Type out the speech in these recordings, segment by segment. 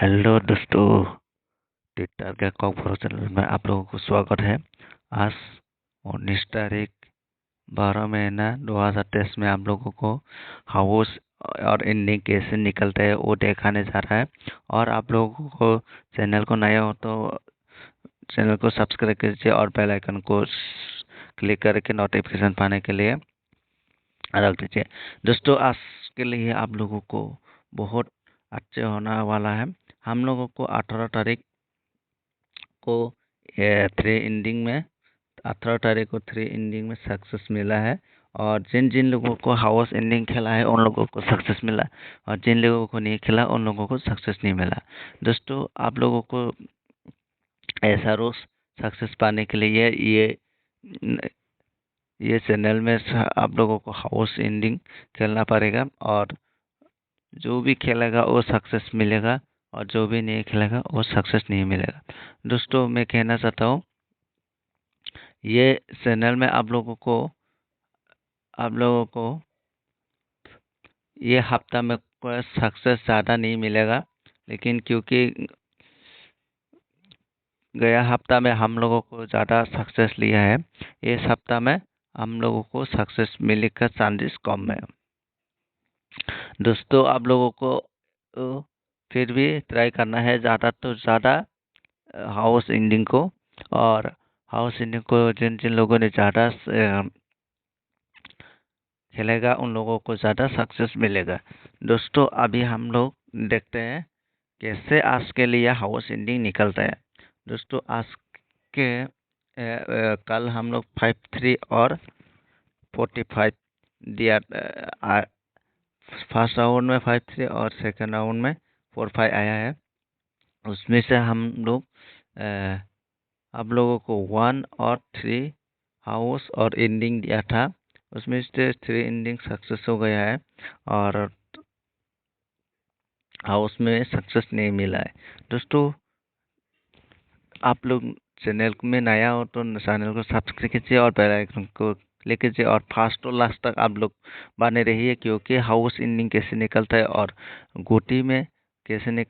Hello दोस्तों, Twitter के cockroach channel में आप लोगों को स्वागत है। आज 19 तारीख 12 महीना 2023 में आप लोगों को हाउस और एंडिंग कैसे निकलते हैं वो दिखाने जा रहा है। और आप लोगों को चैनल को नया हो तो चैनल को सब्सक्राइब कीजिए और बेल आइकन को क्लिक करके नोटिफिकेशन पाने के लिए रख दीजिए। दोस्तों, आज के लिए आप लोगों को बहुत अच्छे होने वाला है। हम लोगों को 18 तारीख को 3 एंडिंग में सक्सेस मिला है। और जिन जिन लोगों को हाउस एंडिंग खेला है उन लोगों को सक्सेस मिला, और जिन लोगों को नहीं खेला उन लोगों को सक्सेस नहीं मिला। दोस्तों, आप लोगों को ऐसा रोज सक्सेस पाने के लिए ये चैनल में आप लोगों को हाउस एंडिंग खेलना पड़ेगा, और जो भी खेलेगा वो सक्सेस मिलेगा, और जो भी नहीं खेलेगा वो सक्सेस नहीं मिलेगा। दोस्तों, मैं कहना चाहता हूँ ये चैनल में आप लोगों को ये हफ्ता में कोई सक्सेस ज़्यादा नहीं मिलेगा, लेकिन क्योंकि गया हफ्ता में हम लोगों को ज़्यादा सक्सेस लिया है, इस हफ्ता में हम लोगों को सक्सेस मिलने का चांसेस कम है। दोस्तों, आप लोगों को फिर भी ट्राई करना है ज़्यादा तो ज़्यादा हाउस एंडिंग को, और हाउस एंडिंग को जिन जिन लोगों ने ज़्यादा खेलेगा उन लोगों को ज़्यादा सक्सेस मिलेगा। दोस्तों, अभी हम लोग देखते हैं कैसे आज के लिए हाउस एंडिंग निकलता है। दोस्तों, आज के कल हम लोग 53 और 45 दिया। फर्स्ट राउंड में 53 और सेकंड राउंड में 45 आया है। उसमें से हम लोग आप लोगों को 1 और 3 हाउस और एंडिंग दिया था, उसमें से 3 एंडिंग सक्सेस हो गया है, और हाउस में सक्सेस नहीं मिला है। दोस्तों, आप लोग चैनल में नया हो तो चैनल को सब्सक्राइब कीजिए और बेल आइकन को क्लिक कीजिए, और फर्स्ट तो लास्ट तक आप लोग बने रहिए, क्योंकि हाउस एंडिंग कैसे निकलता है और गोटी में कैसे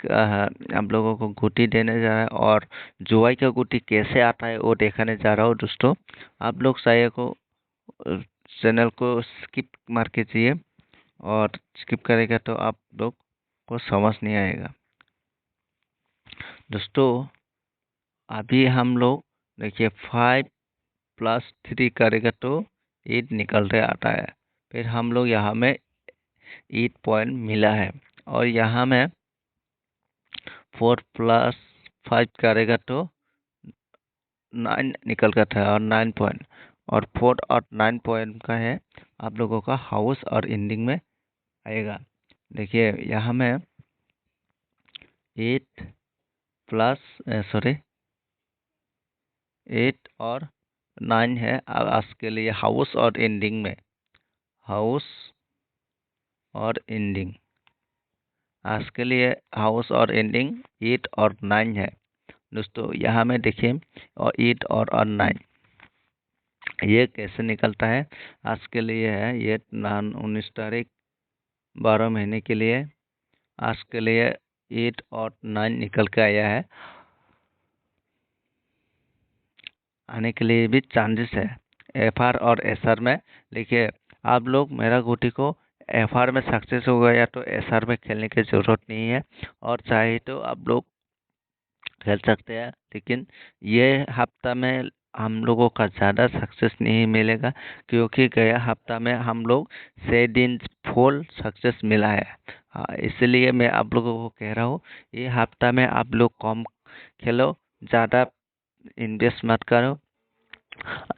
आप लोगों को गोटी देने जा रहा है, और जुआई का गोटी कैसे आता है वो दिखाने जा रहा हूँ। दोस्तों, आप लोग शायद को चैनल को स्किप मार कीजिए, और स्किप करेगा तो आप लोग को समझ नहीं आएगा। दोस्तों, अभी हम लोग देखिए 5 + 3 करेगा तो 8 निकल रहा आता है। फिर हम लोग यहाँ में 8 पॉइंट मिला है, और यहाँ में 4 + 5 करेगा तो 9 निकल का था, और 9 पॉइंट, और 4 और 9 पॉइंट का है आप लोगों का हाउस और एंडिंग में आएगा। देखिए यहाँ में 8 और 9 है आज के लिए हाउस और एंडिंग में। हाउस और एंडिंग आज के लिए हाउस और एंडिंग 8 और 9 है। दोस्तों, यहाँ में देखिए, और 8 और 9 ये कैसे निकलता है। आज के लिए है ये 19 तारीख 12 महीने के लिए आज के लिए 8 और 9 निकल के आया है। आने के लिए भी चांसेस है FR और SR में। देखिए, आप लोग मेरा गोटी को FR में सक्सेस हो गया तो SR में खेलने की ज़रूरत नहीं है, और चाहे तो आप लोग खेल सकते हैं, लेकिन ये हफ्ता में हम लोगों का ज़्यादा सक्सेस नहीं मिलेगा, क्योंकि गया हफ्ता में हम लोग 6 दिन फुल सक्सेस मिला है। हाँ, इसलिए मैं आप लोगों को कह रहा हूँ ये हफ्ता में आप लोग कम खेलो, ज़्यादा इन्वेस्ट मत करो।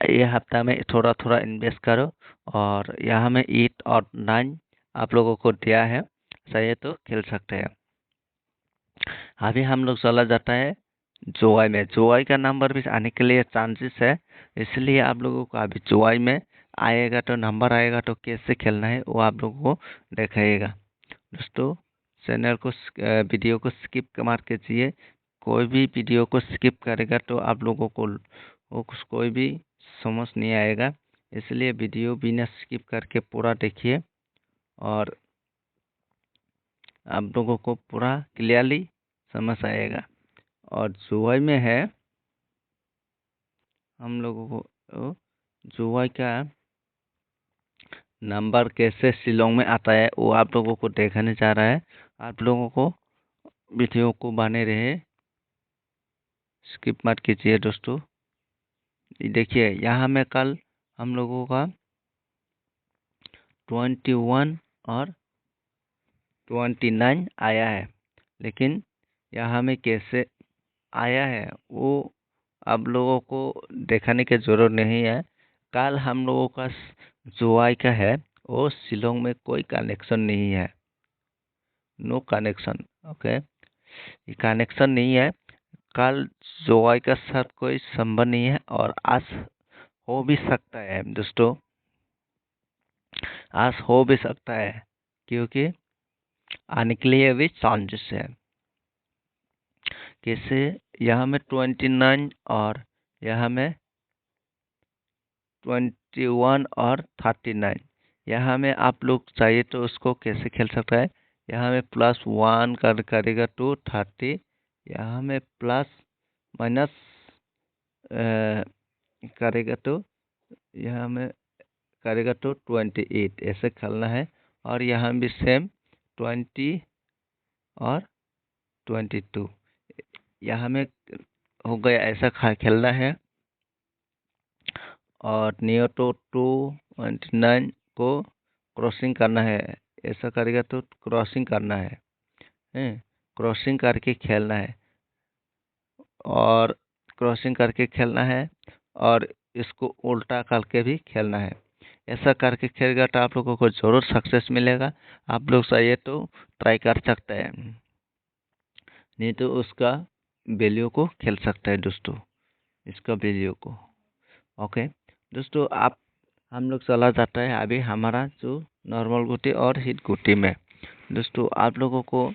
ये हफ्ता में थोड़ा थोड़ा इन्वेस्ट करो, और यहाँ में 8 और 9 आप लोगों को दिया है, चाहिए तो खेल सकते हैं। अभी हम लोग चला जाता है जोआई में। जोआई का नंबर भी आने के लिए चांसेस है, इसलिए आप लोगों को अभी जोआई में आएगा तो नंबर आएगा तो कैसे खेलना है वो आप लोगों को दिखाएगा। दोस्तों, चैनल को वीडियो को स्किप मार के चाहिए। कोई भी वीडियो को स्किप करेगा तो आप लोगों को कोई भी समझ नहीं आएगा, इसलिए वीडियो बिना स्किप करके पूरा देखिए, और आप लोगों को पूरा क्लियरली समझ आएगा। और जुवाई में है हम लोगों को जुवाई का नंबर कैसे शिलोंग में आता है वो आप लोगों को देखने जा रहा है। आप लोगों को वीडियो को बने रहे, स्किप मत कीजिए दोस्तों। देखिए यहाँ में कल हम लोगों का 21 और 29 आया है, लेकिन यहाँ में कैसे आया है वो आप लोगों को देखने की जरूरत नहीं है। कल हम लोगों का जुलाई का है, वो शिलोंग में कोई कनेक्शन नहीं है, नो कनेक्शन। ओके, ये कनेक्शन नहीं है। कल जुलाई का साथ कोई संबंध नहीं है और आज हो भी सकता है दोस्तों, आज हो भी सकता है क्योंकि आने के लिए भी चांसेस है। कैसे यहाँ में 29 और यहाँ में 21 और 39, यहाँ में आप लोग चाहिए तो उसको कैसे खेल सकता है। यहाँ में +1 करेगा तो 30, यहाँ में प्लस माइनस करेगा तो यहाँ में करेगा तो 28, ऐसे खेलना है। और यहाँ भी सेम 20 और 22 यहाँ में हो गया, ऐसा खेलना है। और नियर टू 29 को क्रॉसिंग करना है, ऐसा करेगा तो क्रॉसिंग करना है, क्रॉसिंग करके खेलना है और क्रॉसिंग करके खेलना है और इसको उल्टा करके भी खेलना है। ऐसा करके खेलेगा तो आप लोगों को जरूर सक्सेस मिलेगा। आप लोग चाहिए तो ट्राई कर सकते हैं, नहीं तो उसका वैल्यू को खेल सकता है दोस्तों, इसका वैल्यू को। ओके दोस्तों, आप हम लोग चला जाता है अभी हमारा जो नॉर्मल गुटी और हिट गुटी में। दोस्तों आप लोगों को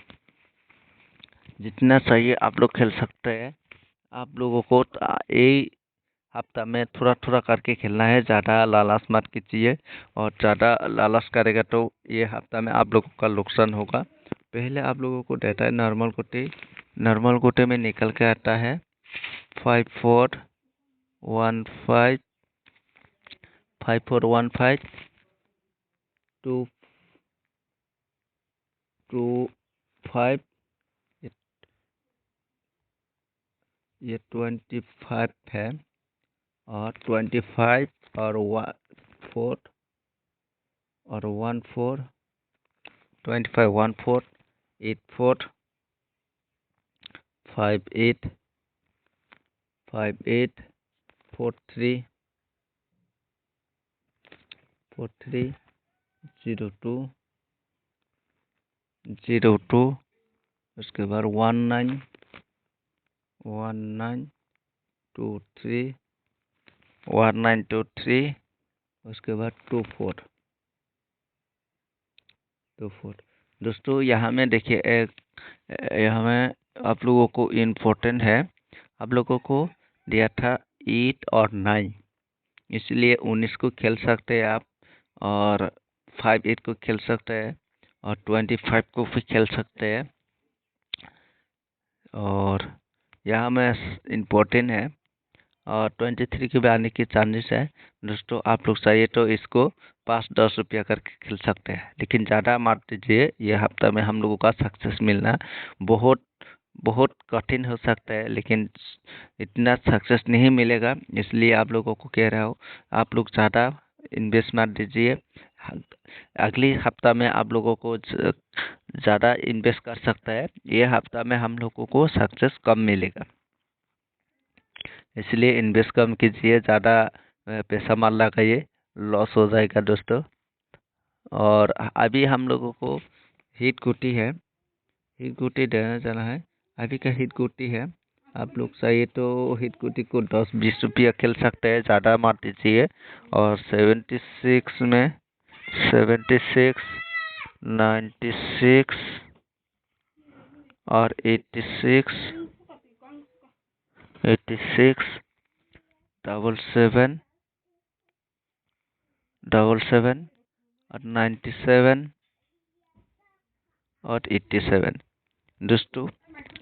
जितना चाहिए आप लोग खेल सकते हैं। आप लोगों को एक हफ्ता में थोड़ा थोड़ा करके खेलना है, ज़्यादा लालच मत कीजिए। और ज़्यादा लालच करेगा तो ये हफ्ता में आप लोगों का नुकसान होगा। पहले आप लोगों को देता है नॉर्मल गुटी। नॉर्मल गुटी में निकल के आता है 5415, 5415, 225, ये 25 है और 25 और 4 और 14, 25 14 84 58 58 43 43 02 02, उसके बाद 19 1923 1923, उसके बाद 24 24। दोस्तों यहाँ में देखिए यहाँ में आप लोगों को इम्पोर्टेंट है, आप लोगों को दिया था 8 और 9, इसलिए 19 को खेल सकते हैं आप और 58 को खेल सकते हैं और 25 को भी खेल सकते हैं। और यहाँ में इम्पोर्टेंट है और 23 के भी आने की चांसेस है। दोस्तों आप लोग चाहिए तो इसको 5-10 रुपया करके खेल सकते हैं, लेकिन ज़्यादा मार दीजिए। ये हफ्ता में हम लोगों का सक्सेस मिलना बहुत बहुत कठिन हो सकता है, लेकिन इतना सक्सेस नहीं मिलेगा। इसलिए आप लोगों को कह रहा हूँ, आप लोग ज़्यादा इन्वेस्ट मत दीजिए। अगली हफ्ता में आप लोगों को ज़्यादा इन्वेस्ट कर सकता है, ये हफ्ता में हम लोगों को सक्सेस कम मिलेगा। इसलिए इन्वेस्ट कम कीजिए, ज़्यादा पैसा मत लगाइए, लॉस हो जाएगा दोस्तों। और अभी हम लोगों को हिट गुटी है, हिट गुटी देना जाना है। अभी का हिट गुटी है, आप लोग चाहिए तो हिट गुटी को 10-20 रुपया खेल सकते हैं, ज़्यादा मत दीजिए। और 76 में 76 96 और 86 86 77 77 और 97 और 87। दोस्तों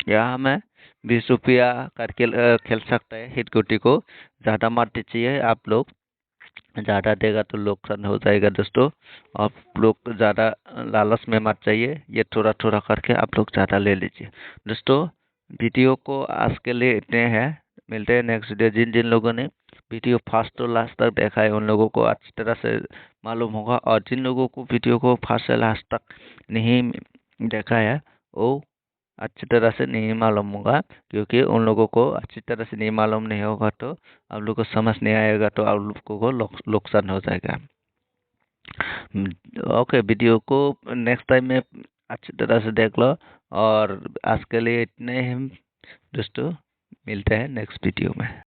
यहाँ हमें 20 रुपया करके खेल सकते हैं। हिट गुटी को ज़्यादा मत दीजिए आप लोग, ज़्यादा देगा तो नुकसान हो जाएगा दोस्तों। आप लोग ज़्यादा लालच में मत जाइए, ये थोड़ा थोड़ा करके आप लोग ज़्यादा ले लीजिए दोस्तों। वीडियो को आज के लिए इतने हैं, मिलते हैं नेक्स्ट वीडियो। जिन जिन लोगों ने वीडियो फर्स्ट तो लास्ट तक देखा है उन लोगों को अच्छी तरह से मालूम होगा, और जिन लोगों को वीडियो को फर्स्ट से लास्ट तक नहीं देखा है वो अच्छी तरह से नहीं मालूम होगा, क्योंकि उन लोगों को अच्छी तरह से नहीं मालूम नहीं होगा तो आप लोग को समझ नहीं आएगा, तो आप लोगों को नुकसान हो जाएगा। ओके, वीडियो को नेक्स्ट टाइम में अच्छी तरह से देख लो। और आज के लिए इतने ही दोस्तों, मिलते हैं नेक्स्ट वीडियो में।